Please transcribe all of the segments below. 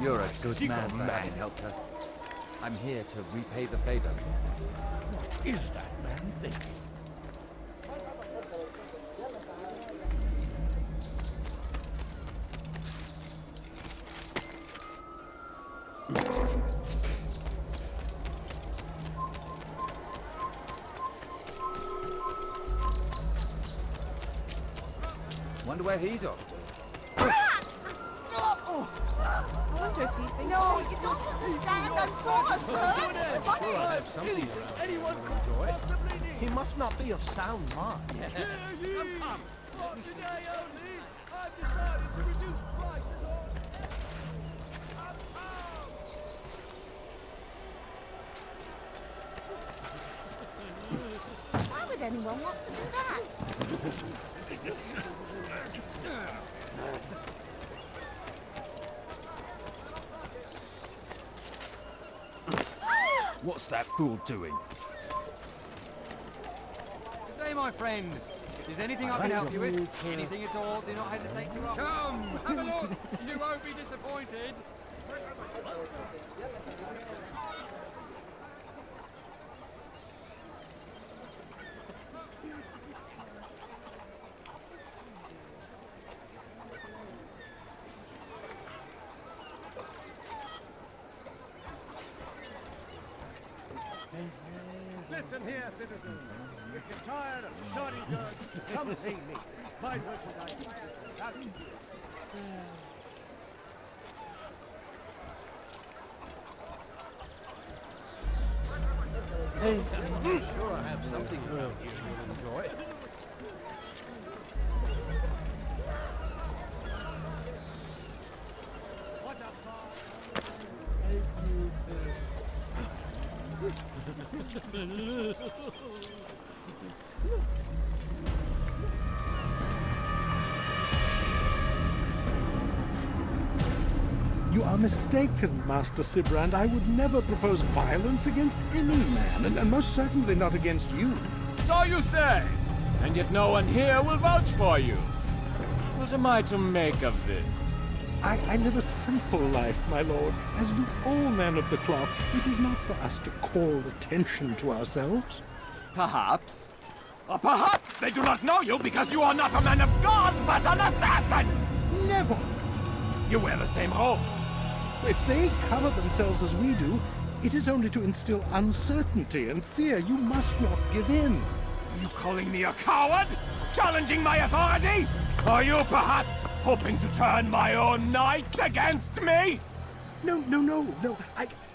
You're a good man for having helped us. I'm here to repay the favor. What is that man thinking? Wonder where he's off to. I wonder if he's been... No, you don't understand. That's so absurd. Sure, I have something around anyone to enjoy. He must not be of sound mind. Come. For today only, I've decided to reduce prices on... Why would anyone want to do that? What's that fool doing? Good day, my friend. If there's anything I can help you with, anything at all, do not hesitate to ask. Come, have a look. You won't be disappointed. Listen here, citizens. If you're tired of shoddy goods, come see me. My merchandise is out. Sure, I have something around here you'll enjoy. What a You are mistaken, Master SİBRAND. I would never propose violence against any man, and most certainly not against you. So you say, and yet no one here will vouch for you. What am I to make of this? I live a simple life, my lord, as do all men of the cloth. It is not for us to call attention to ourselves. Perhaps. Or perhaps they do not know you because you are not a man of God, but an assassin! Never! You wear the same robes. If they cover themselves as we do, it is only to instill uncertainty and fear. You must not give in. Are you calling me a coward? Challenging my authority? Are you perhaps hoping to turn my own knights against me? No.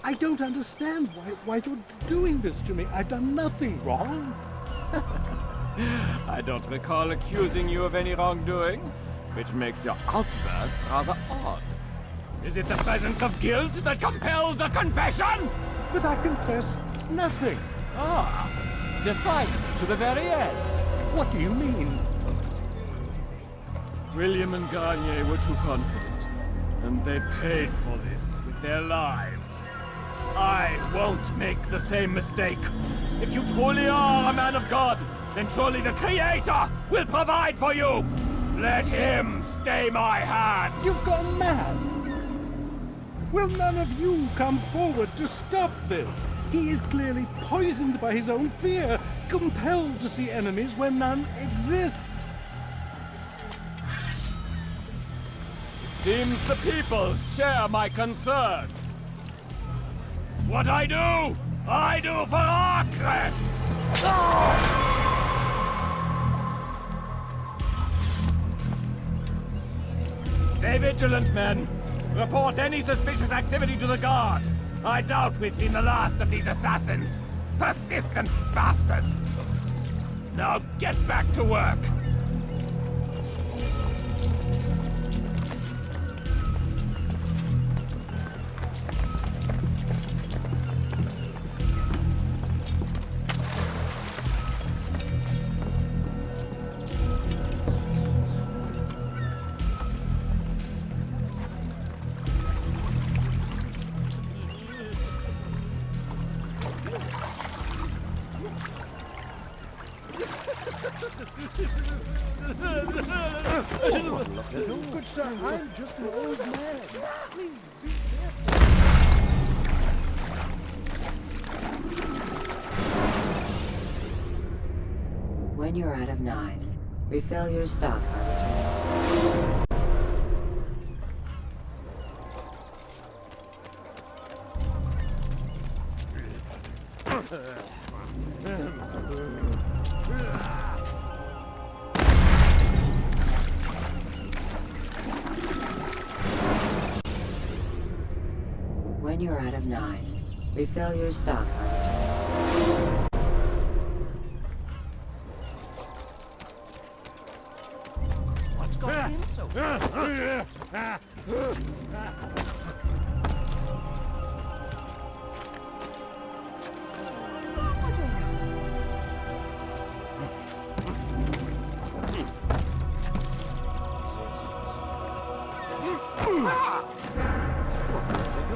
I don't understand why you're doing this to me. I've done nothing wrong. I don't recall accusing you of any wrongdoing, which makes your outburst rather odd. Is it the presence of guilt that compels a confession? But I confess nothing. Ah, defiant to the very end. What do you mean? William and Garnier were too confident, and they paid for this with their lives. I won't make the same mistake. If you truly are a man of God, then surely the Creator will provide for you. Let him stay my hand. You've gone mad. Will none of you come forward to stop this? He is clearly poisoned by his own fear, compelled to see enemies where none exist. Seems the people share my concern. What I do for Acre! Stay vigilant, men. Report any suspicious activity to the guard. I doubt we've seen the last of these assassins. Persistent bastards. Now get back to work. Good sir, I'm just an old man. Please be When you're out of knives, refill your stock by returning. When you're out of knives, refill your stock by returning. What's got him so?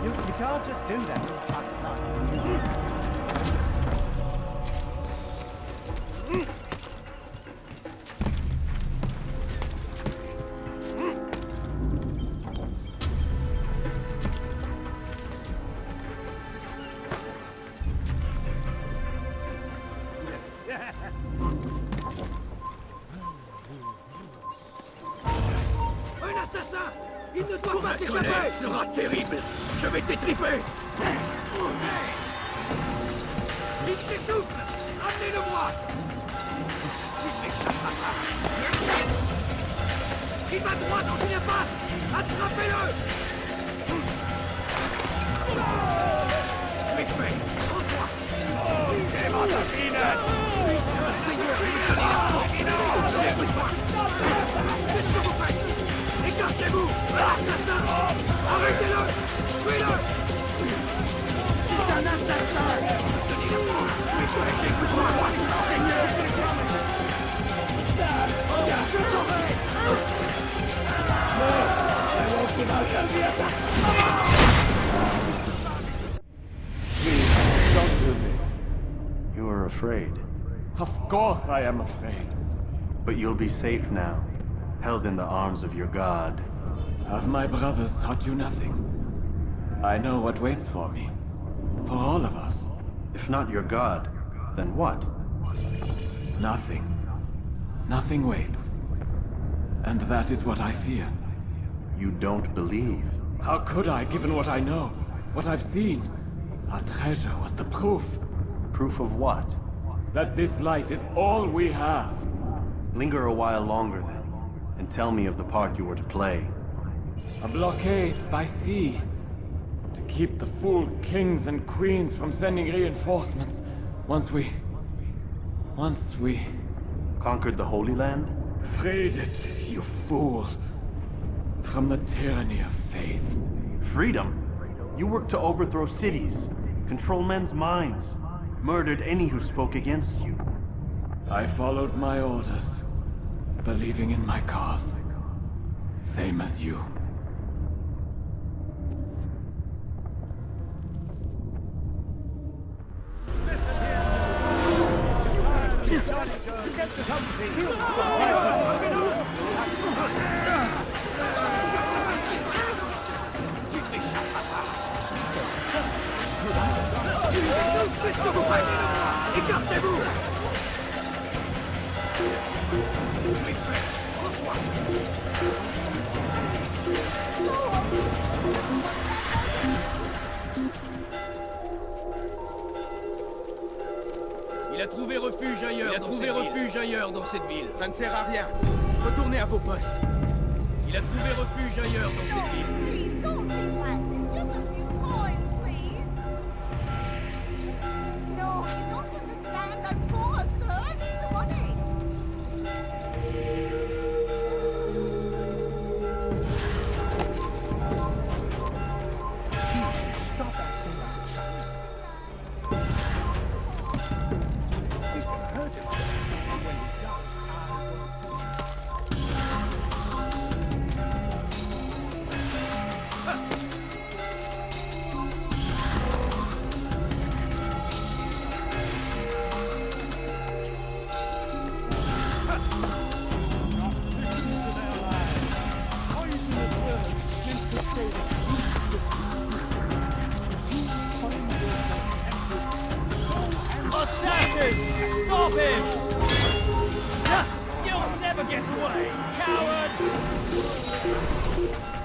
You can't just do that. Un assassin! Il ne doit pas s'échapper! Sera terrible! Je vais t'étriper! Il s'essouffle! Amenez-le-moi! Il s'échappera pas! Il va droit dans une impasse! Attrapez-le! Vite fait! Prends-toi! Qu'est-ce que vous faites? Écartez-vous! Assassin! Arrêtez-le! Tuez-le! C'est un assassin! Tenez-le! Lâchez que toi! Seigneur! Je saurai! Please, don't do this. You are afraid, Of course I am afraid. but you'll be safe now, held in the arms of your god. Have my brothers taught you nothing? I know what waits for me. For all of us. If not your god, then what? Nothing. Nothing waits. And that is what I fear. You don't believe. How could I, given what I know? What I've seen? Our treasure was the proof. Proof of what? That this life is all we have. Linger a while longer then, and tell me of the part you were to play. A blockade by sea. To keep the fool kings and queens from sending reinforcements. Once we... Conquered the Holy Land? freed it, you fool. From the tyranny of faith. Freedom? You worked to overthrow cities, control men's minds, murdered any who spoke against you. I followed my orders, believing in my cause. Same as you. Qu'est-ce que vous faites? Écartez-vous! Vite fait! Prends-toi! Il a trouvé refuge ailleurs dans cette ville. Ça ne sert à rien. Retournez à vos postes. Il a trouvé refuge ailleurs dans cette ville. Please don't take that. It's just a few coins, please. No, you don't understand. I'm poor, sir. I need the money. Stop acting like a child. He's gonna hurt himself. And when he's done, Assassin! Stop him!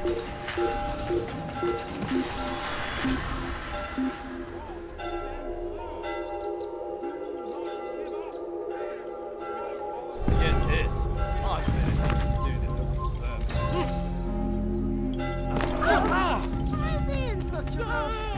Get this. I bet you do Why is he in such a rush?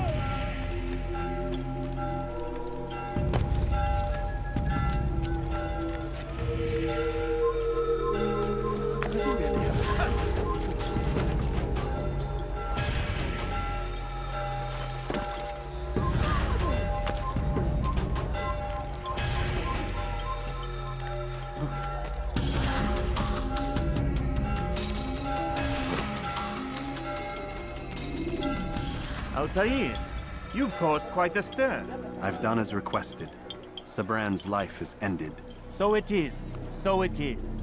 Altair, you've caused quite a stir. I've done as requested. SİBRAND's life is ended. So it is, so it is.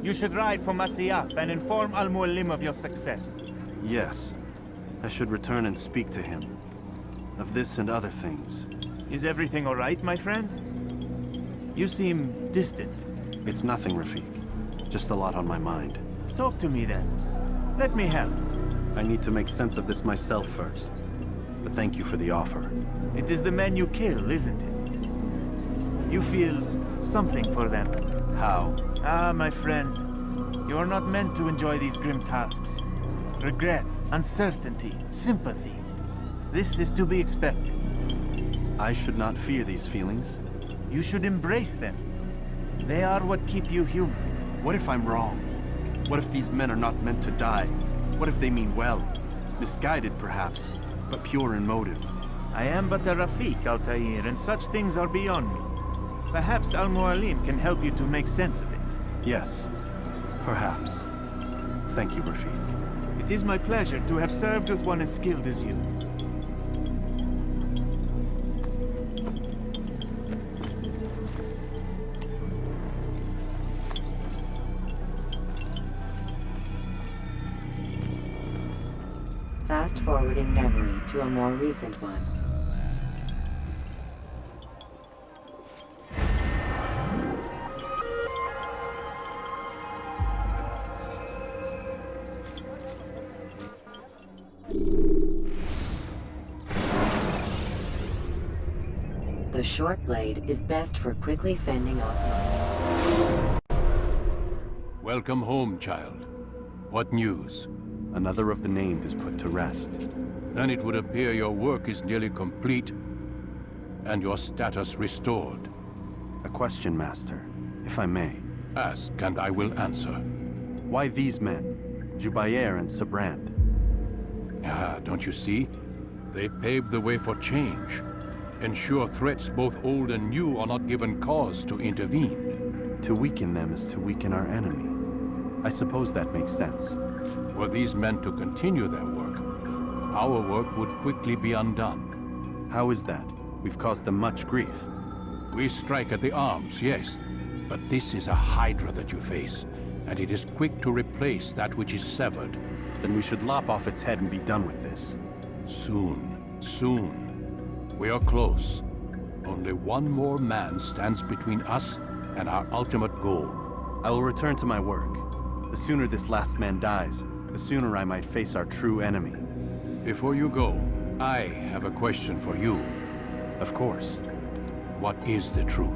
You should ride for Masyaf and inform Al-Muallim of your success. Yes, I should return and speak to him. Of this and other things. Is everything all right, my friend? You seem distant. It's nothing, Rafiq. Just a lot on my mind. Talk to me then. Let me help. I need to make sense of this myself first. But thank you for the offer. It is the men you kill, isn't it? You feel something for them. How? Ah, my friend. You are not meant to enjoy these grim tasks. Regret, uncertainty, sympathy. This is to be expected. I should not fear these feelings. You should embrace them. They are what keep you human. What if I'm wrong? What if these men are not meant to die? What if they mean well? Misguided, perhaps, but pure in motive. I am but a Rafiq, Altair, and such things are beyond me. Perhaps Al-Muallim can help you to make sense of it. Yes, perhaps. Thank you, Rafiq. It is my pleasure to have served with one as skilled as you. Fast forward in memory to a more recent one. The short blade is best for quickly fending off. Welcome home, child. What news? Another of the named is put to rest. Then it would appear your work is nearly complete and your status restored. A question, Master, if I may. Ask and I will answer. Why these men, Jubair and SİBRAND? Ah, don't you see? They paved the way for change. Ensure threats both old and new are not given cause to intervene. To weaken them is to weaken our enemy. I suppose that makes sense. Were these men to continue their work, our work would quickly be undone. How is that? We've caused them much grief. We strike at the arms, yes, but this is a hydra that you face, and it is quick to replace that which is severed. Then we should lop off its head and be done with this. Soon, soon. We are close. Only one more man stands between us and our ultimate goal. I will return to my work. The sooner this last man dies, the sooner I might face our true enemy. Before you go, I have a question for you. Of course. What is the truth?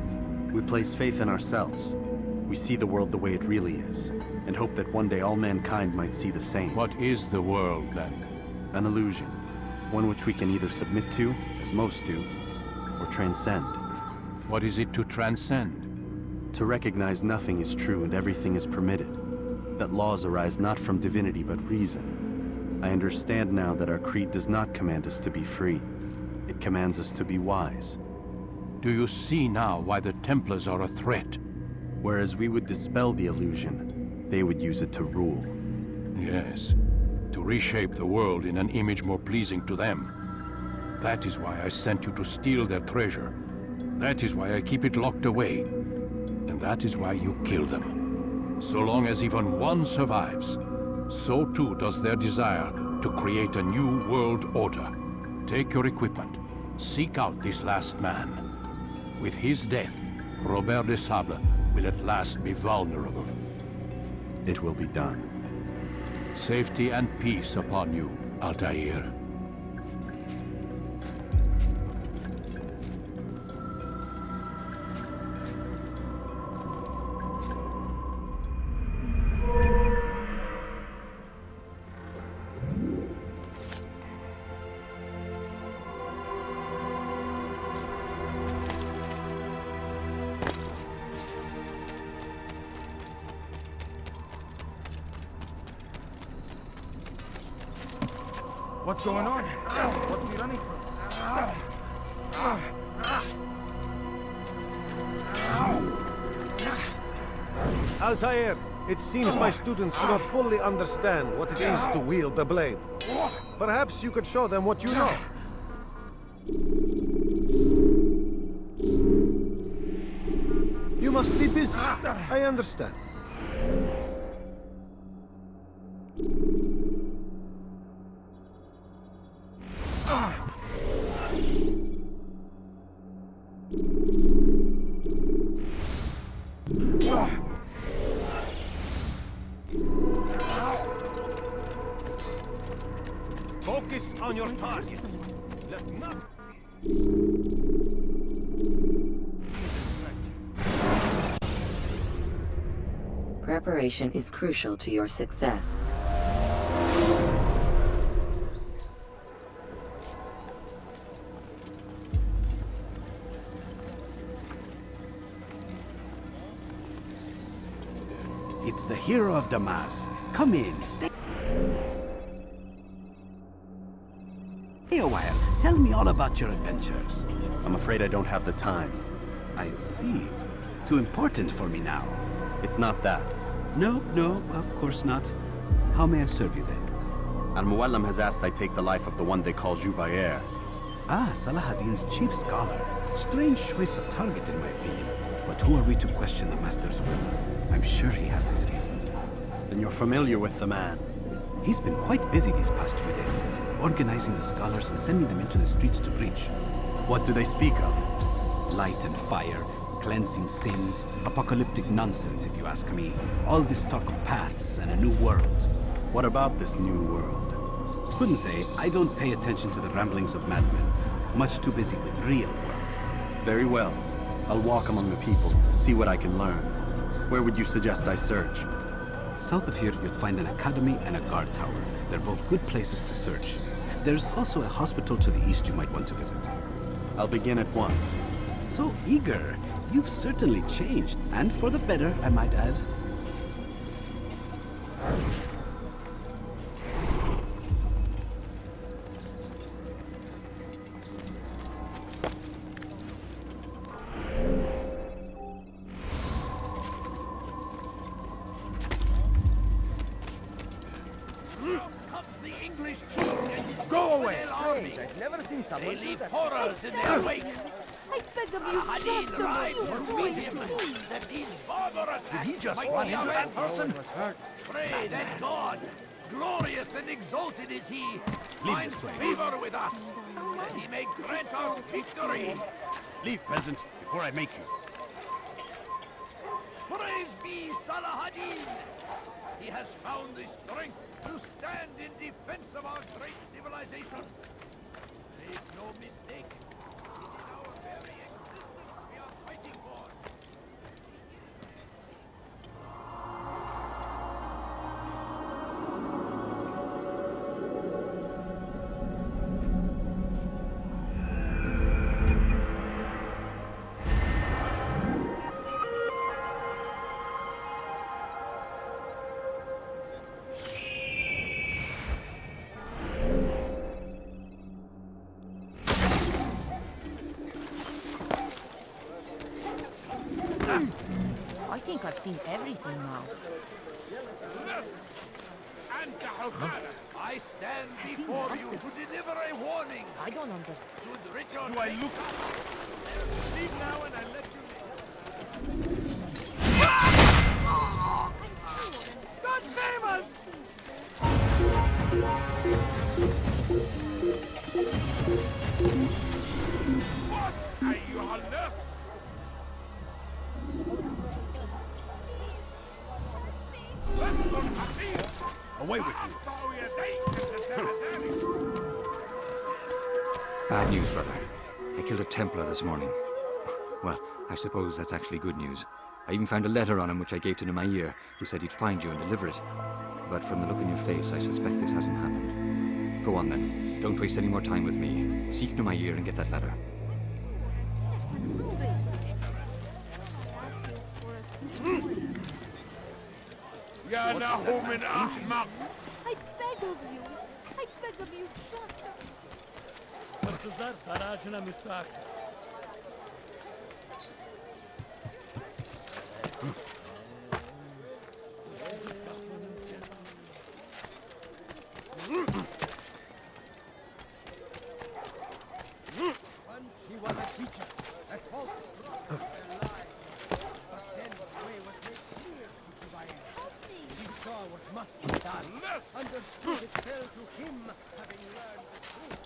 We place faith in ourselves. We see the world the way it really is, and hope that one day all mankind might see the same. What is the world, then? An illusion. One which we can either submit to, as most do, or transcend. What is it to transcend? To recognize nothing is true and everything is permitted. That laws arise not from divinity but reason. I understand now that our creed does not command us to be free. It commands us to be wise. Do you see now why the Templars are a threat? Whereas we would dispel the illusion, they would use it to rule. Yes, to reshape the world in an image more pleasing to them. That is why I sent you to steal their treasure. That is why I keep it locked away. And that is why you kill them. So long as even one survives, so too does their desire to create a new world order. Take your equipment. Seek out this last man. With his death, Robert de Sable will at last be vulnerable. It will be done. Safety and peace upon you, Altair. What's going on? What's he running from? Altair, it seems my students do not fully understand what it is to wield the blade. Perhaps you could show them what you know. You must be busy. I understand. Focus on your target. Let not... Preparation is crucial to your success. It's the hero of Damas. Come in, stay a while. Tell me all about your adventures. I'm afraid I don't have the time. I see. Too important for me now. It's not that. No, of course not. How may I serve you then? Al-Muallim has asked I take the life of the one they call Jubair. Ah, Salahadin's chief scholar. Strange choice of target in my opinion. But who are we to question the master's will? I'm sure he has his reasons. Then you're familiar with the man. He's been quite busy these past few days, organizing the scholars and sending them into the streets to preach. What do they speak of? Light and fire, cleansing sins, apocalyptic nonsense if you ask me. All this talk of paths and a new world. What about this new world? Couldn't say. I don't pay attention to the ramblings of madmen. Much too busy with real work. Very well. I'll walk among the people, see what I can learn. Where would you suggest I search? South of here, you'll find an academy and a guard tower. They're both good places to search. There's also a hospital to the east you might want to visit. I'll begin at once. So eager. You've certainly changed, and for the better, I might add. Go away! I've never seen someone do that. Horrors in their wake. I beg of you, Hadid just a rides few to meet him. That these barbarous Did he just might run be into our that person? Pray that God, glorious and exalted is he, finds favor with us, that he may grant us victory. Leave, peasant, before I make you. Praise be Salahadin! He has found the strength to stand in defense of our great civilization. Make no mistake, it is our very existence we are fighting for. I think I've seen everything now. I stand before you to deliver a warning. I don't understand. To Richard. Do I look? Leave now and I let you God save us! What? Ayyuhallah! Away with you. Bad news, brother. I killed a Templar this morning. Well, I suppose that's actually good news. I even found a letter on him which I gave to Nemayer, who said he'd find you and deliver it. But from the look in your face, I suspect this hasn't happened. Go on then. Don't waste any more time with me. Seek Nemayer and get that letter. يا له من أحمق! I beg of you. I beg of you, just Hırsızlar garajına müstahak. Once he was a teacher, a false prophet and a lie. But then the way was made clear to Tobias. He saw what must be done, understood it fell to him, having learned the truth.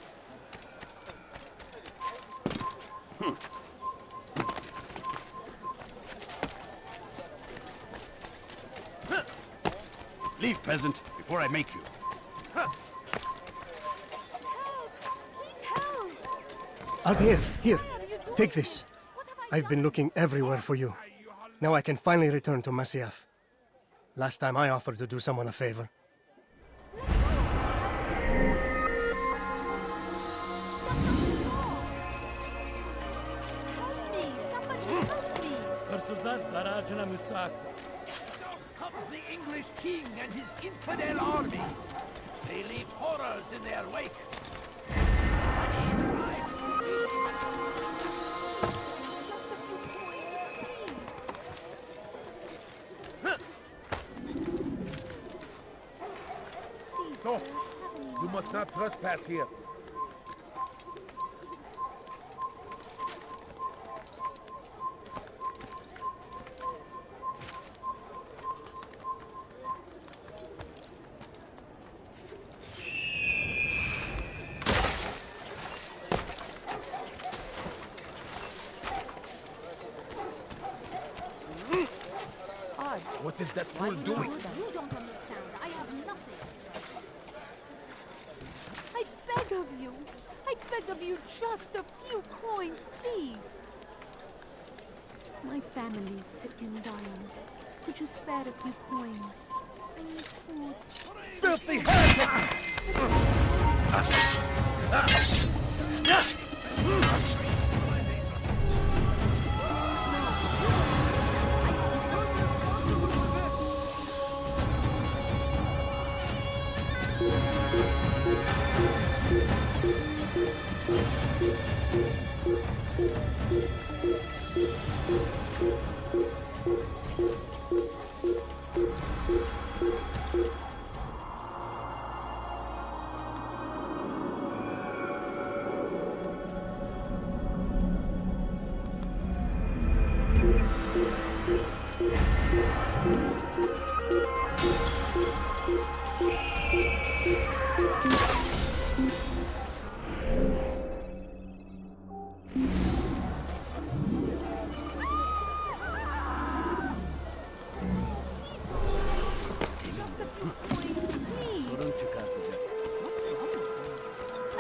Leave, peasant, before I make you. Altair, here, take this. I've been looking everywhere for you. Now I can finally return to Masyaf. Last time I offered to do someone a favor. Hırsızlar garajına müstahak. Comes the English king and his infidel army. They leave horrors in their wake. Stop! You must not trespass here. What is that fool doing? You don't understand. I have nothing. I beg of you. I beg of you, just a few coins, please. My family's sick and dying. Could you spare a few coins? I need food. Filthy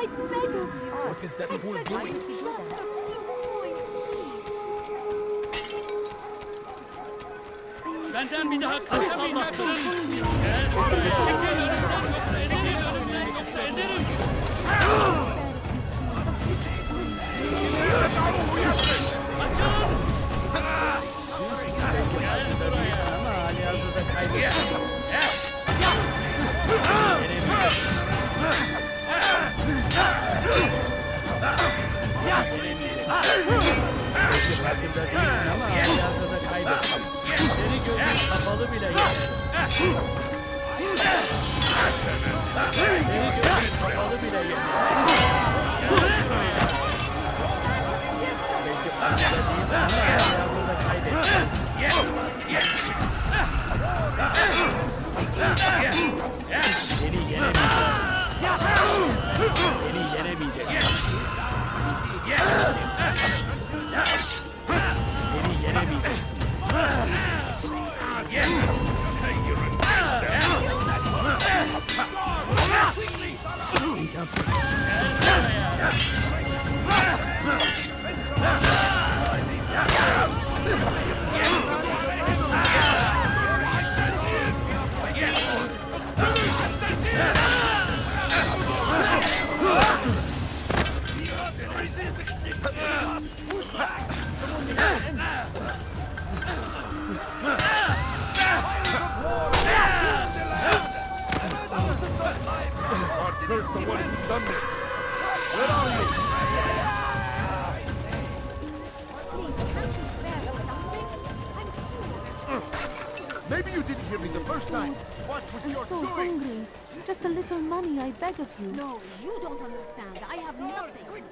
I beg of you. What is that fool doing? Just a few coins, please. Benden bir daha kaçamayacaksın. Gel buraya. Çekil önümden yoksa ederim. Önümden yoksa ederim. Kaçın! Gel buraya. Ama hali hazırda kaybettim. Farkında değilsin ama hali hazırda kaybettim. Seni gözün kapalı bile yeter. Curse the one who's done this. Where are you? Maybe you didn't hear me the first time. Watch what you're so doing. hungry. Just a little money, I beg of you. No, you don't understand. I have nothing.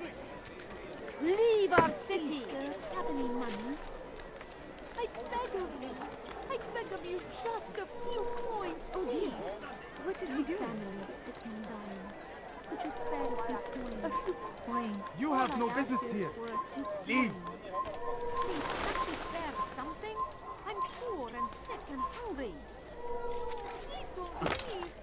Leave our city. Have any money? I beg of you. I beg of you, just a few coins. Oh dear. What did we do? Family sick and dying. Could you spare a few coins? A few coins. You have no business here. Leave. Please, can't you spare something? I'm poor and sick and hungry. Please don't leave.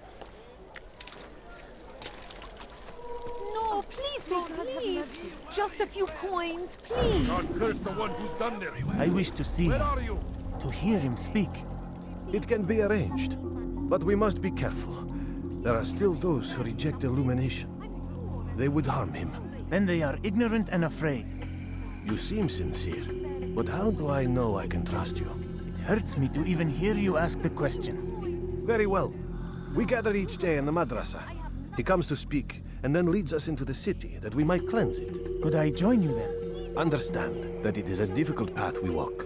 No, please don't leave. Just a few coins, please. God curse the one who's done this. I wish to see Where him, are you? to hear him speak. It can be arranged, but we must be careful. There are still those who reject illumination. They would harm him. Then they are ignorant and afraid. You seem sincere, but how do I know I can trust you? It hurts me to even hear you ask the question. Very well. We gather each day in the madrasa. He comes to speak, and then leads us into the city, that we might cleanse it. Could I join you then? Understand that it is a difficult path we walk.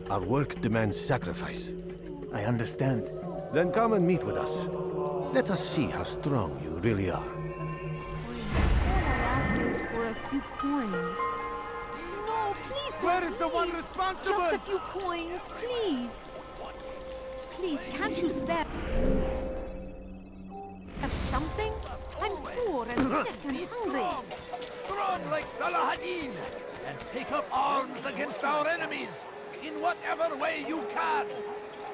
Our work demands sacrifice. I understand. Then come and meet with us. Let us see how strong you really are. All I ask is for a few coins. No, please don't Where is the one leave. responsible? Just a few coins, please. Please, can't you spare something? I'm poor and sick and hungry. Run like Saladin and take up arms against our enemies in whatever way you can.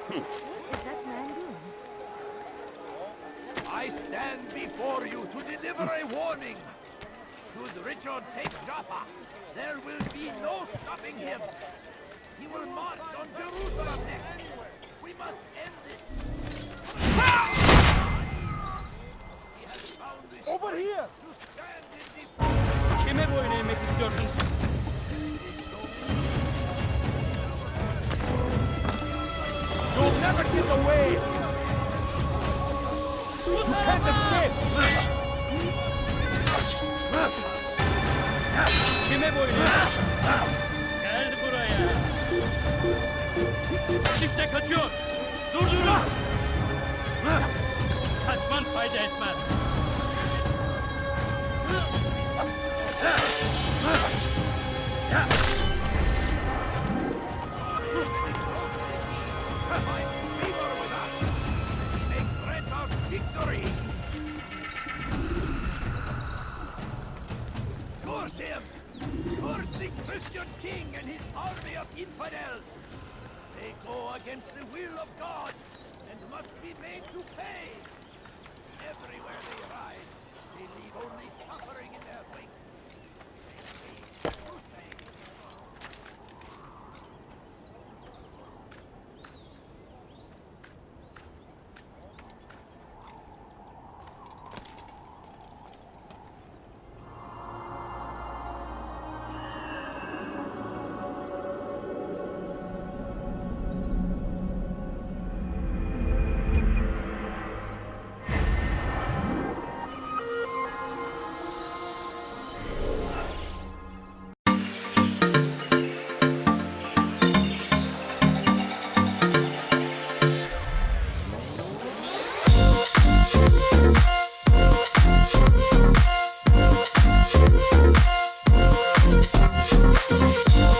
What is that man doing? I stand before you to deliver a warning. Should Richard take Jaffa, there will be no stopping him. He will march on Jerusalem next. We must end this. He has found this Over here. to stand in defense. Kime boyun eğmek istiyorsun? You'll never get away. You can't escape. Kime boyun eğmek? Gel buraya. İşte kaçıyor. Durdurun. Kaçman fayda etmez. Victory! Curse him! Curse the Christian king and his army of infidels! They go against the will of God and must be made to pay! Everywhere they rise, they leave only suffering in their wake. We'll be right back.